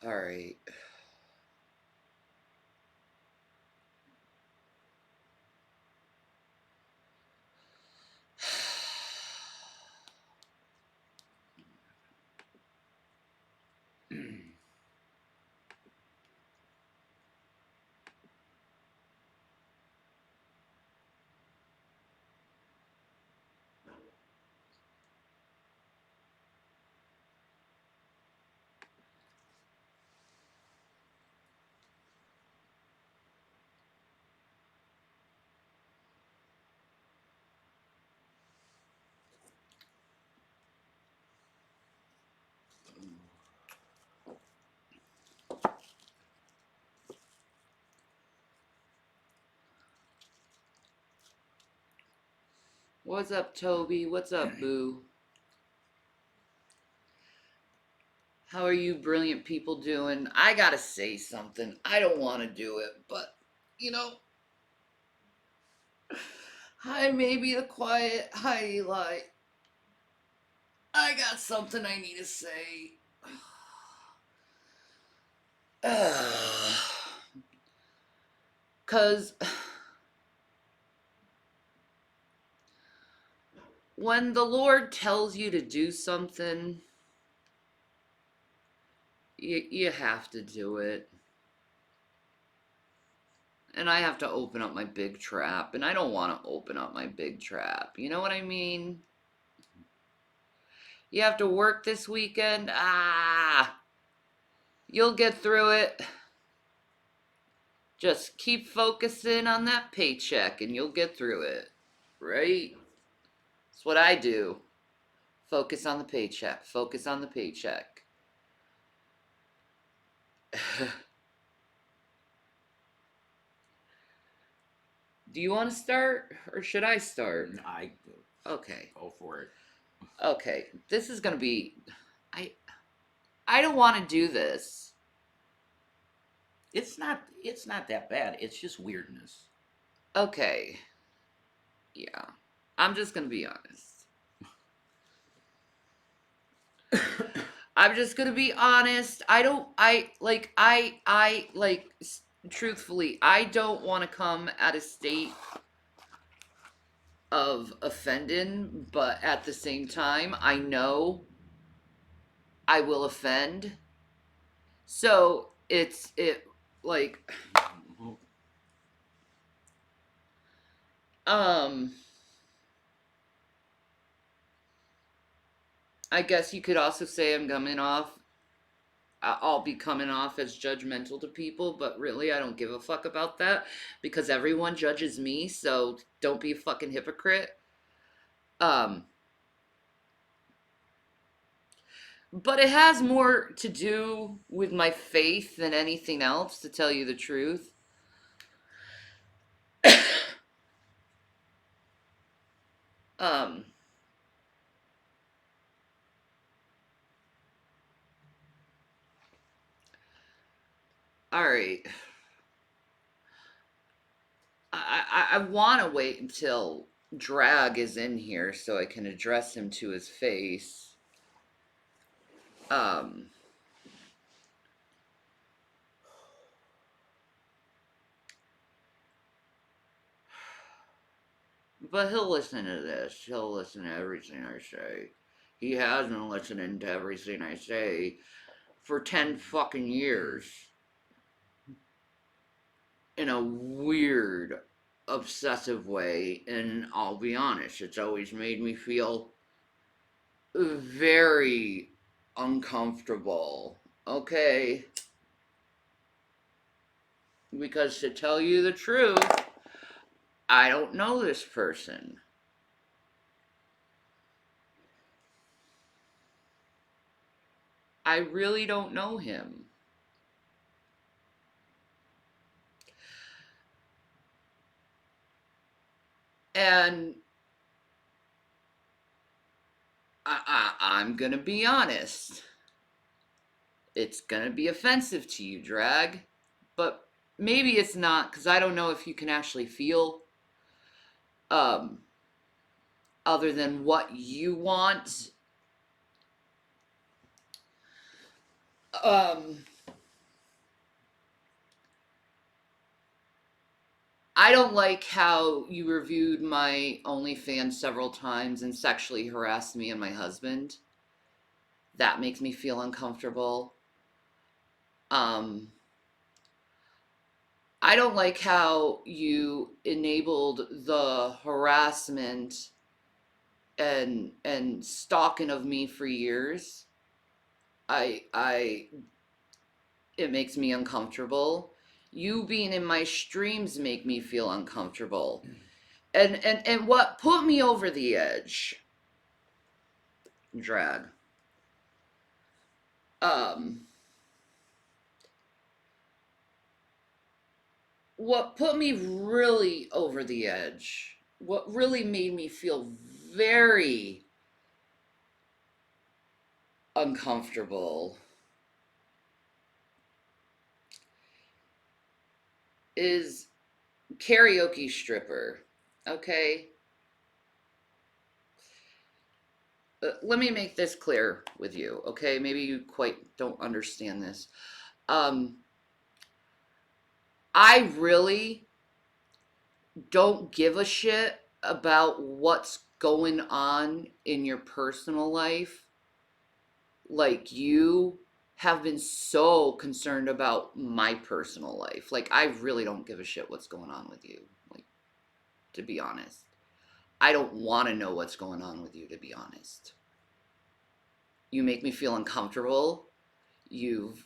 All right. What's up, Toby? What's up, Boo? How are you brilliant people doing? I gotta say something. I don't want to do it, but, you know, hi, maybe the quiet. Hi, Eli. I got something I need to say. Because when the Lord tells you to do something, you have to do it. And I have to open up my big trap, and I don't want to open up my big trap. You know what I mean? You have to work this weekend? You'll get through it. Just keep focusing on that paycheck and you'll get through it. Right? That's what I do. Focus on the paycheck. Focus on the paycheck. Do you want to start or should I start? I Okay. Go for it. Okay. This is going to be I don't want to do this. It's not that bad. It's just weirdness. Okay. Yeah. I'm just going to be honest. I'm just going to be honest. Truthfully, I don't want to come at a state of offending, but at the same time, I know I will offend. So like um I guess you could also say I'll be coming off as judgmental to people, but really I don't give a fuck about that because everyone judges me, so don't be a fucking hypocrite. Um but it has more to do with my faith than anything else, to tell you the truth. um all right. I want to wait until Drag is in here so I can address him to his face. Um, but he'll listen to this. He'll listen to everything I say. He has been listening to everything I say for 10 fucking years. In a weird, obsessive way. And I'll be honest, it's always made me feel very uncomfortable. Okay? Because to tell you the truth, I don't know this person. I really don't know him. And I'm gonna be honest. It's gonna be offensive to you, Drag. But maybe it's not, because I don't know if you can actually feel um, other than what you want. Um, I don't like how you reviewed my OnlyFans several times and sexually harassed me and my husband. That makes me feel uncomfortable. Um, I don't like how you enabled the harassment and stalking of me for years. I it makes me uncomfortable. You being in my streams make me feel uncomfortable. And what put me over the edge, drag. Um what put me really over the edge, what really made me feel very uncomfortable is karaoke stripper. Okay? Let me make this clear with you, okay? Maybe you quite don't understand this. Um, I really don't give a shit about what's going on in your personal life. Like, you have been so concerned about my personal life. Like, I really don't give a shit what's going on with you. Like, to be honest, I don't want to know what's going on with you, to be honest. You make me feel uncomfortable. You've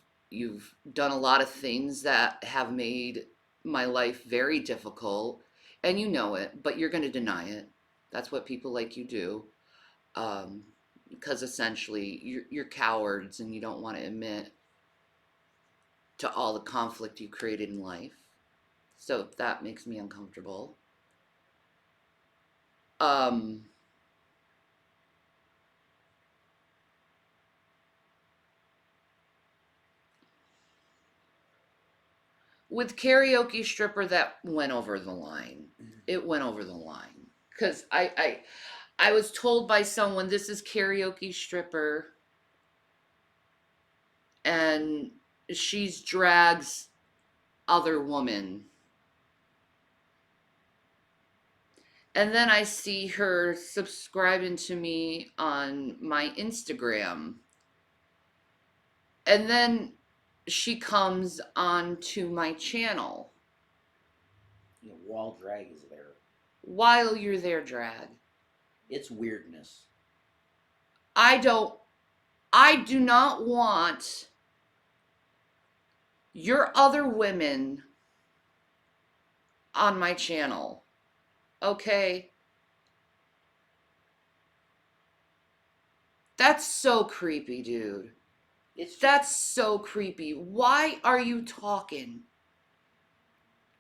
done a lot of things that have made my life very difficult, and you know it, but you're going to deny it. That's what people like you do, um, because essentially you're cowards and you don't want to admit to all the conflict you created in life. So that makes me uncomfortable. Um, with karaoke stripper, that went over the line. It went over the line because I was told by someone this is karaoke stripper and she's drags other woman. And then I see her subscribing to me on my Instagram. And then she comes on to my channel. You know, wall drag is there. While you're there, drag. It's weirdness. I don't I do not want your other women on my channel. Okay? That's so creepy, dude. That's so creepy. Why are you talking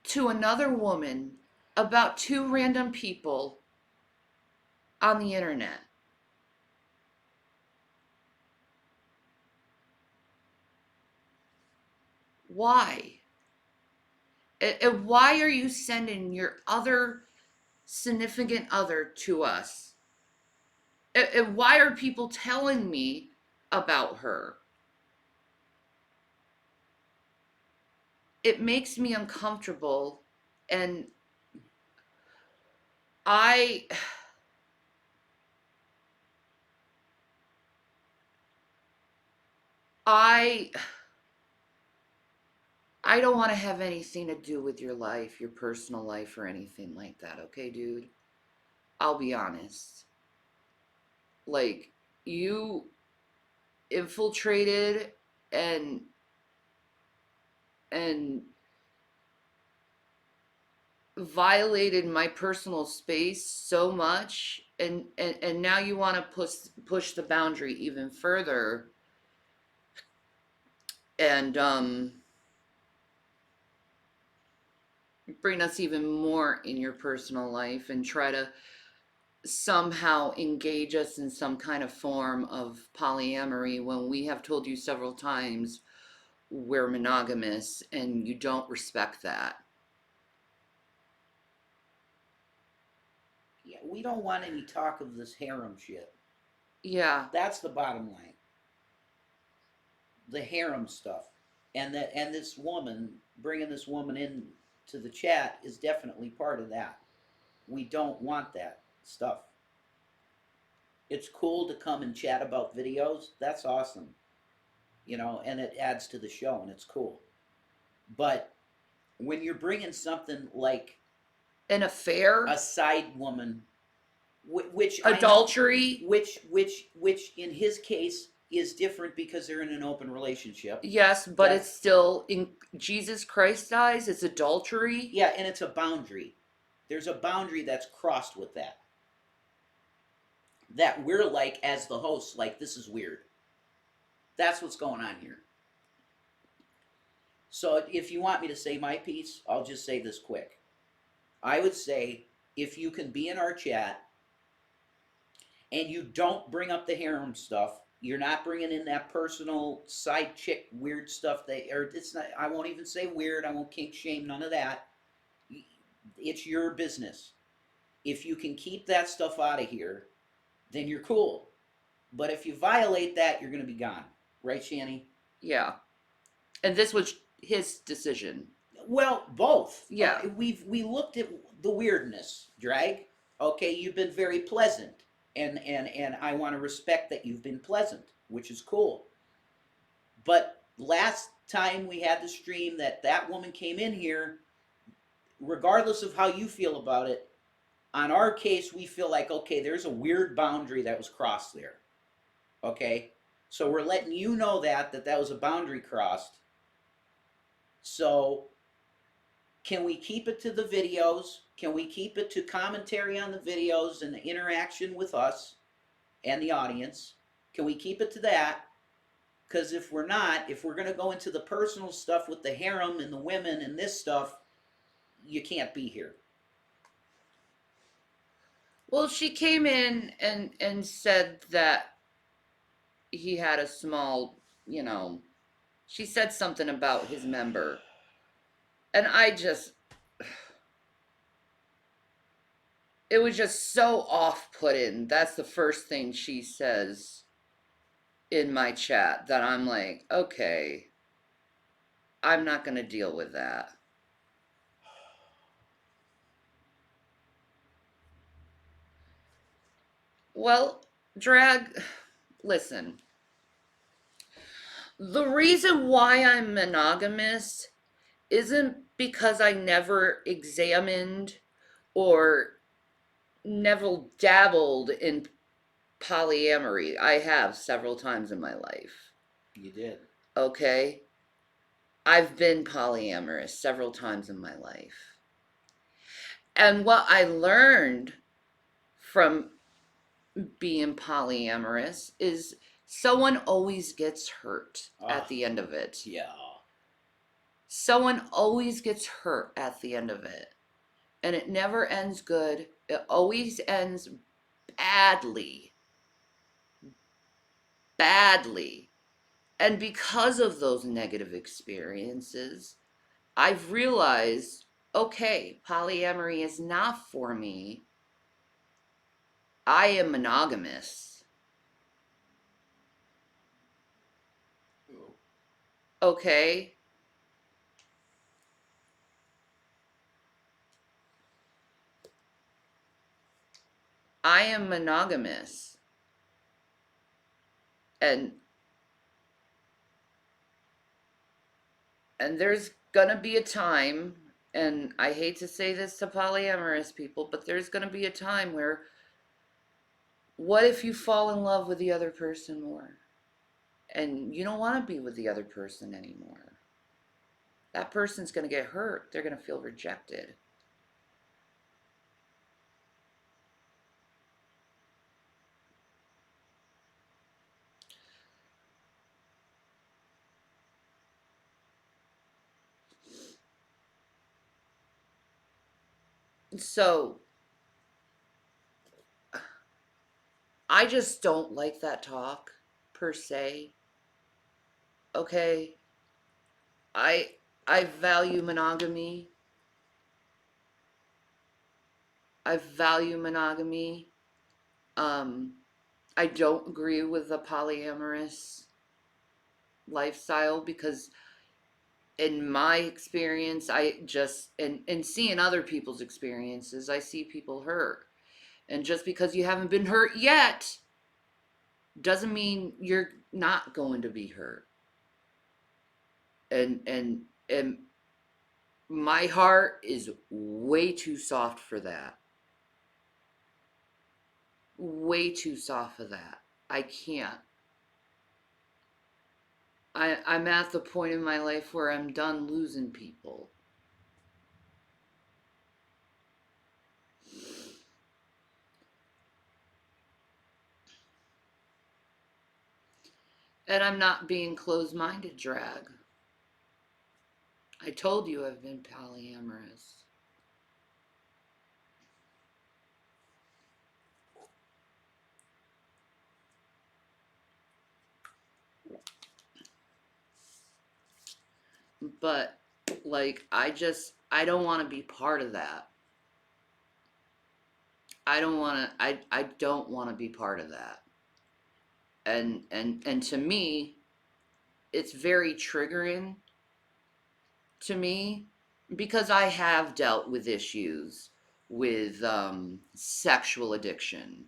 to another woman about two random people on the internet? Why? And why are you sending your other significant other to us? And why are people telling me about her? It makes me uncomfortable, and I I I don't want to have anything to do with your life, your personal life or anything like that, okay, dude? I'll be honest. Like, you infiltrated and and violated my personal space so much, and now you want to push the boundary even further and bring us even more in your personal life and try to somehow engage us in some kind of form of polyamory when we have told you several times we're monogamous and you don't respect that. Yeah, we don't want any talk of this harem shit. Yeah. That's the bottom line. The harem stuff, and this woman bringing this woman in to the chat is definitely part of that. We don't want that stuff. It's cool to come and chat about videos. That's awesome. And it adds to the show and it's cool. But when you're bringing something like An affair, a side woman, which adultery, which in his case is different because they're in an open relationship. yes, but That's- it's still, in Jesus Christ's eyes, it's adultery. Yeah, and it's a boundary. There's a boundary that's crossed with that. That we're like, as the hosts, like, this is weird. That's what's going on here. So if you want me to say my piece, I'll just say this quick. I would say if you can be in our chat and you don't bring up the harem stuff, you're not bringing in that personal side chick weird stuff. It's not. I won't even say weird. I won't kink shame. None of that. It's your business. If you can keep that stuff out of here, then you're cool. But if you violate that, you're going to be gone. Right, Shani? Yeah. And this was his decision. Well, both. Yeah. We looked at the weirdness, Drag. Okay, you've been very pleasant. And I want to respect that you've been pleasant, which is cool. But last time we had the stream that woman came in here, regardless of how you feel about it, on our case, we feel like, okay, there's a weird boundary that was crossed there. Okay? So we're letting you know that was a boundary crossed. So can we keep it to the videos? Can we keep it to commentary on the videos and the interaction with us and the audience? Can we keep it to that? Because if we're going to go into the personal stuff with the harem and the women and this stuff, you can't be here. Well, she came in and said that he had a small, she said something about his member. And it was just so off-putting. That's the first thing she says in my chat that I'm like, okay, I'm not going to deal with that. Well, Drag, listen. The reason why I'm monogamous isn't because I never examined or never dabbled in polyamory. I have several times in my life. You did. Okay? I've been polyamorous several times in my life. And what I learned from being polyamorous is someone always gets hurt at the end of it. Yeah. Someone always gets hurt at the end of it. And it never ends good. It always ends badly. Badly. And because of those negative experiences, I've realized, okay, polyamory is not for me. I am monogamous. Okay? I am monogamous. And there's gonna be a time, and I hate to say this to polyamorous people, but there's gonna be a time where, what if you fall in love with the other person more? And you don't want to be with the other person anymore. That person's gonna get hurt. They're gonna feel rejected. So I just don't like that talk per se. Okay? I value monogamy. I value monogamy. I don't agree with the polyamorous lifestyle because in my experience, I just and seeing other people's experiences, I see people hurt. And just because you haven't been hurt yet doesn't mean you're not going to be hurt. And my heart is way too soft for that. Way too soft for that. I can't. I'm at the point in my life where I'm done losing people. And I'm not being closed-minded, Drag. I told you I've been polyamorous. But like I don't want to be part of that. I don't want to I don't want to be part of that. And to me, it's very triggering to me because I have dealt with issues with sexual addiction.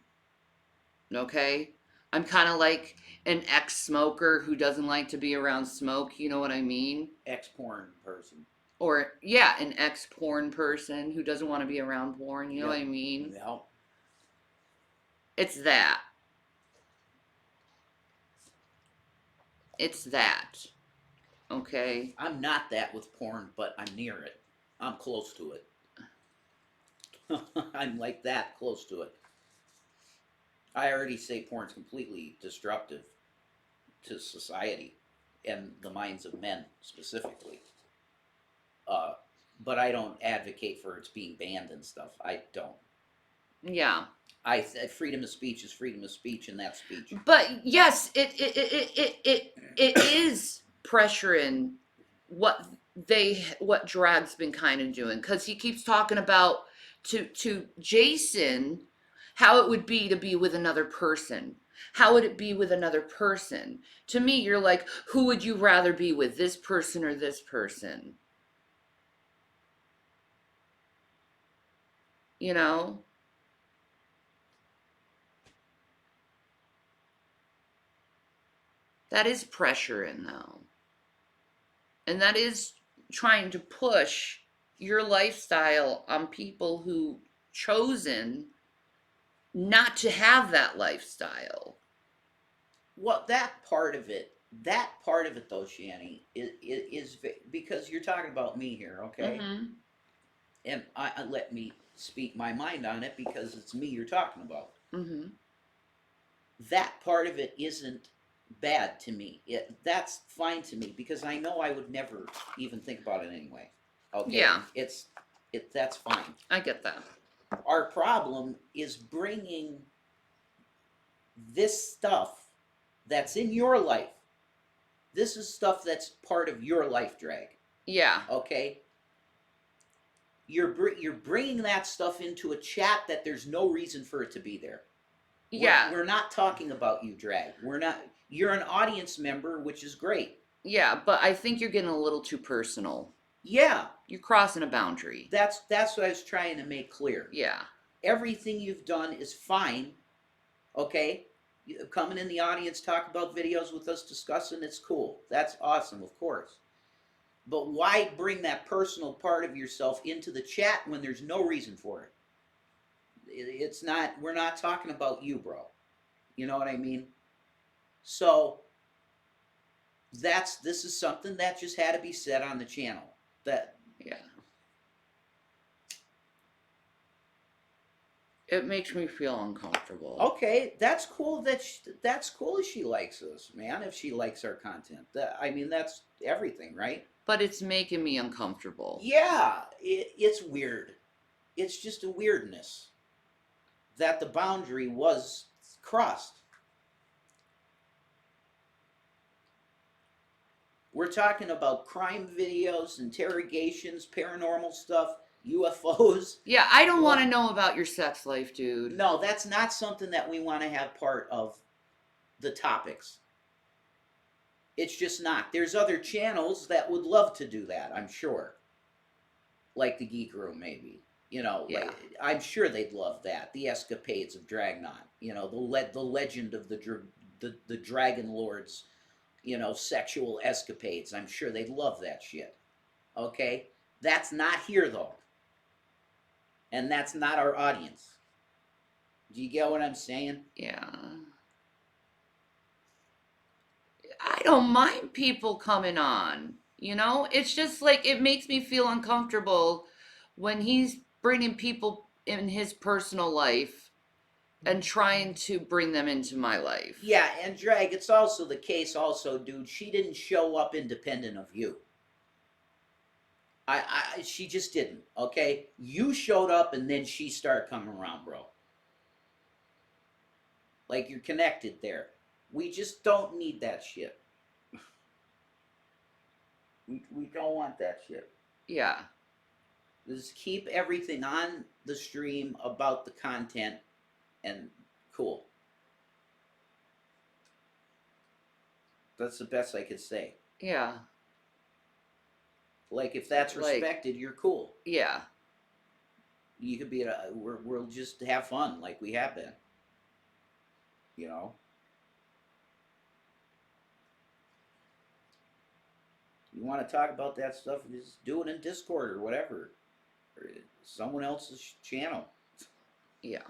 Okay? I'm kind of like an ex-smoker who doesn't like to be around smoke, you know what I mean? Ex-porn person. Or yeah, an ex-porn person who doesn't want to be around porn, you know what I mean? No. It's that. It's that. Okay? I'm not that with porn, but I'm near it. I'm close to it. I'm like that close to it. I already say porn's completely destructive to society and the minds of men specifically. But I don't advocate for its being banned and stuff. I don't. Yeah. Freedom of speech is freedom of speech, and that's speech. But yes, it is pressuring what Drag's been kind of doing, because he keeps talking about to Jason how it would be to be with another person. How would it be with another person? To me, you're like, who would you rather be with, this person or this person? You know? That is pressuring, though. And that is trying to push your lifestyle on people who chosen not to have that lifestyle. Well, that part of it though, Shani, is because you're talking about me here, okay? Mm-hmm. And I let me speak my mind on it because it's me you're talking about. Mm-hmm. That part of it isn't bad to me. That's fine to me because I know I would never even think about it anyway. Okay. Yeah. That's fine. I get that. Our problem is bringing this stuff that's in your life. This is stuff that's part of your life, Drag. Yeah. Okay. You're bringing that stuff into a chat that there's no reason for it to be there. Yeah. We're not talking about you, Drag. We're not. You're an audience member, which is great. Yeah, but I think you're getting a little too personal. Yeah. You're crossing a boundary. That's what I was trying to make clear. Yeah. Everything you've done is fine. Okay? Coming in the audience, talk about videos with us, discussing, it's cool. That's awesome, of course. But why bring that personal part of yourself into the chat when there's no reason for it? It's not, we're not talking about you, bro. You know what I mean? So this is something that just had to be said on the channel. That yeah. It makes me feel uncomfortable. Okay, that's cool. That's cool if she likes us, man. If she likes our content, I mean, that's everything, right? But it's making me uncomfortable. Yeah, it's weird. It's just a weirdness that the boundary was crossed. We're talking about crime videos, interrogations, paranormal stuff, UFOs. Yeah, I don't want to know about your sex life, dude. No, that's not something that we want to have part of the topics. It's just not. There's other channels that would love to do that, I'm sure. Like the Geek Room, maybe. You know, Yeah. like I'm sure they'd love that. The escapades of Dragnon. You know, the legend of the Dragon Lord's, you know, sexual escapades. I'm sure they'd love that shit. Okay? That's not here though. And that's not our audience. Do you get what I'm saying? Yeah. I don't mind people coming on. You know, it's just like it makes me feel uncomfortable when he's bringing people in his personal life and trying to bring them into my life. Yeah, and Drag, it's also the case also, dude, she didn't show up independent of you. She just didn't, okay? You showed up and then she started coming around, bro. Like you're connected there. We just don't need that shit. We don't want that shit. Yeah. Just keep everything on the stream about the content and cool. That's the best I could say. Yeah. Like if that's Like- respected, you're cool. Yeah. You could be we'll just have fun like we have been. You know? You want to talk about that stuff, just do it in Discord or whatever. Or someone else's channel. Yeah.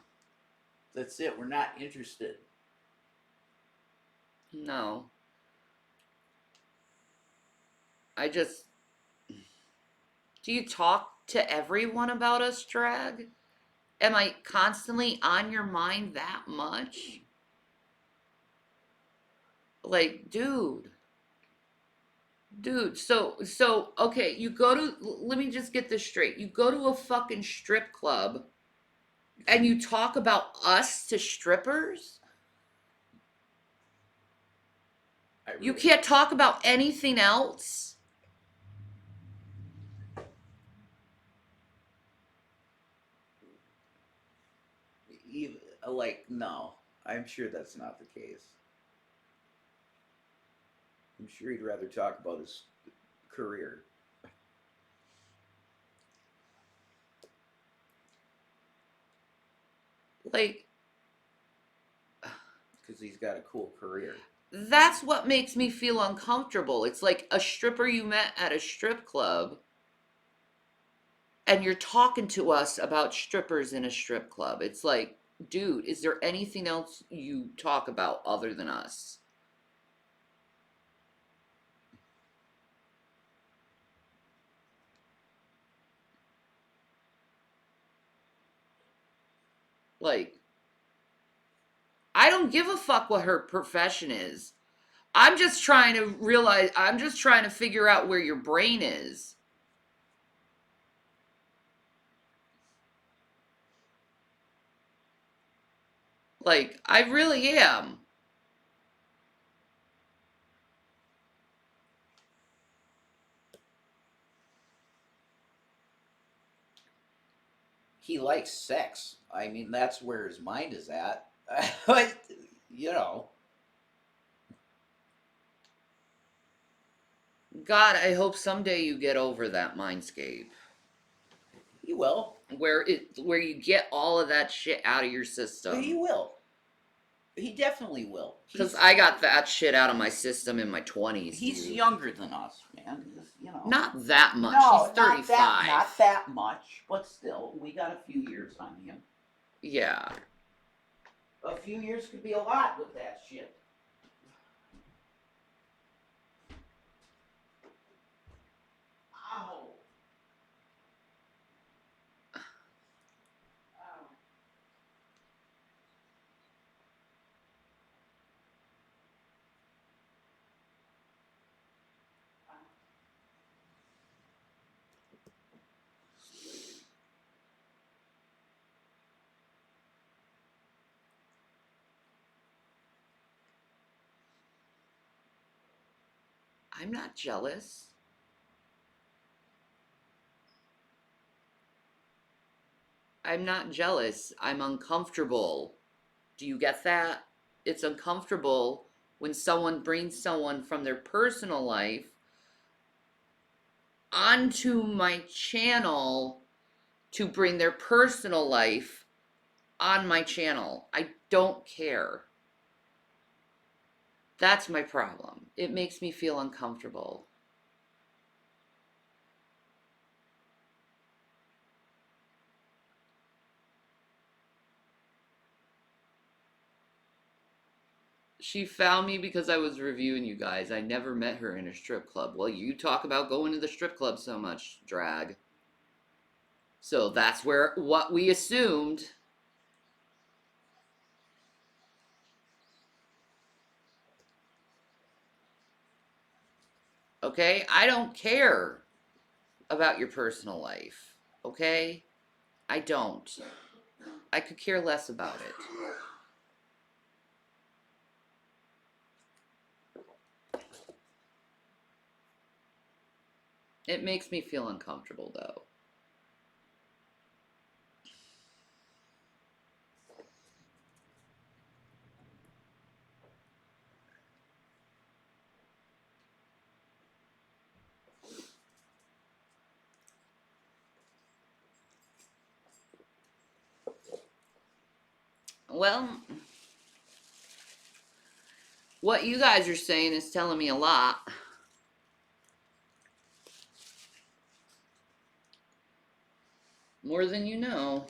That's it. We're not interested. No. I just. Do you talk to everyone about us, Drag? Am I constantly on your mind that much? Like, dude. Dude, so okay, you go to let me just get this straight. You go to a fucking strip club and you talk about us to strippers? You can't talk about anything else? Like, no. I'm sure that's not the case. I'm sure he'd rather talk about his career. Like, because he's got a cool career. that's what makes me feel uncomfortable. It's like a stripper you met at a strip club and you're talking to us about strippers in a strip club. It's like, dude, is there anything else you talk about other than us? Like, I don't give a fuck what her profession is. I'm just trying to figure out where your brain is. Like, I really am. He likes sex. I mean, that's where his mind is at. But, you know. God, I hope someday you get over that mindscape. He will. Where you get all of that shit out of your system. He will. He definitely will. Because I got that shit out of my system in my 20s. He's dude. younger than us, man. You know. Not that much. No, He's 35. not that much, but still, we got a few years on him. Yeah. A few years could be a lot with that shit. Ow. Ow. I'm not jealous. I'm not jealous. I'm uncomfortable. Do you get that? It's uncomfortable when someone brings someone from their personal life onto my channel to bring their personal life on my channel. I don't care. That's my problem. It makes me feel uncomfortable. She found me because I was reviewing you guys. I never met her in a strip club. Well, you talk about going to the strip club so much, drag. So that's where what we assumed. Okay? I don't care about your personal life. Okay? I don't. I could care less about it. It makes me feel uncomfortable, though. Well, what you guys are saying is telling me a lot. More than you know.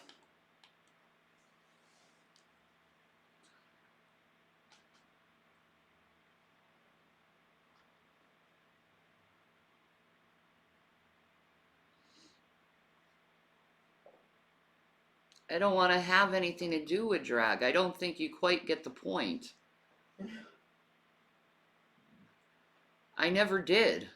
I don't want to have anything to do with drag. I don't think you quite get the point. I never did.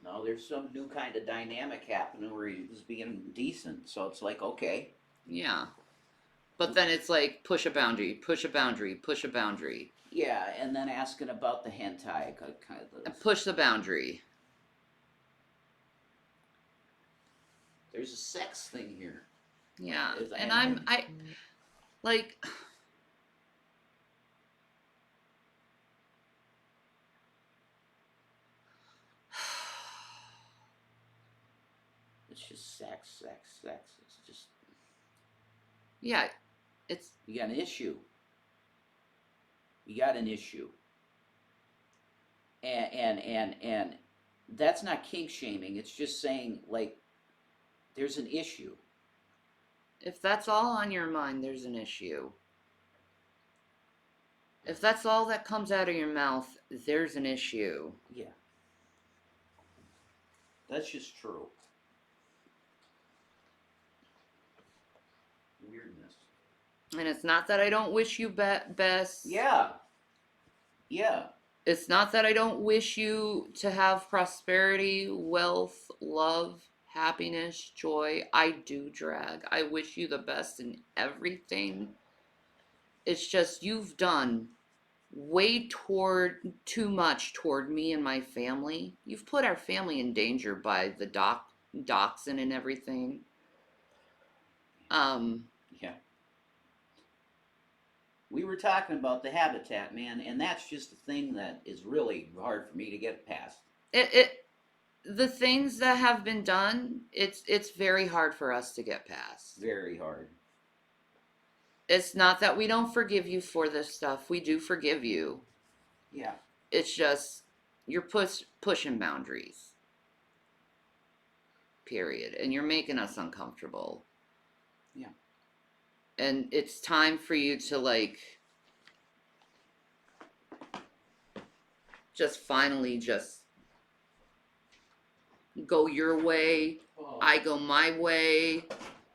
No, there's some new kind of dynamic happening where he was being decent. So it's like, okay. Yeah. But then it's like push a boundary, push a boundary, push a boundary. Yeah, and then asking about the hentai kind of. And push the boundary. There's a sex thing here. Yeah. Is- And and- I like It's just sex. It's just yeah, it's you got an issue. You got an issue. And that's not kink shaming. It's just saying like there's an issue. if that's all on your mind, there's an issue. If that's all that comes out of your mouth, there's an issue. Yeah. That's just true. Weirdness. And it's not that I don't wish you best. Yeah. Yeah. It's not that I don't wish you to have prosperity, wealth, love, happiness, joy. I do, drag. I wish you the best in everything. It's just you've done way too much toward me and my family. You've put our family in danger by the doxing and everything. Yeah. We were talking about the habitat, man, and that's just the thing that is really hard for me to get past. The things that have been done, it's very hard for us to get past. Very hard. It's not that we don't forgive you for this stuff. We do forgive you. Yeah. It's just you're pushing boundaries. Period. And you're making us uncomfortable. Yeah. And it's time for you to like just finally just go your way, Oh. I go my way,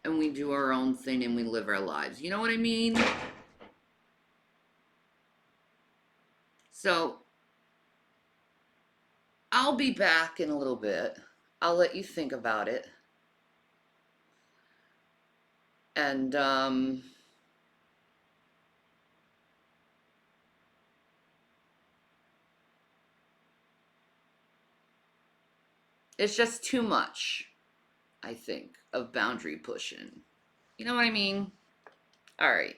and we do our own thing and we live our lives. You know what I mean? So I'll be back in a little bit. I'll let you think about it. And it's just too much, I think, of boundary pushing. You know what I mean? All right.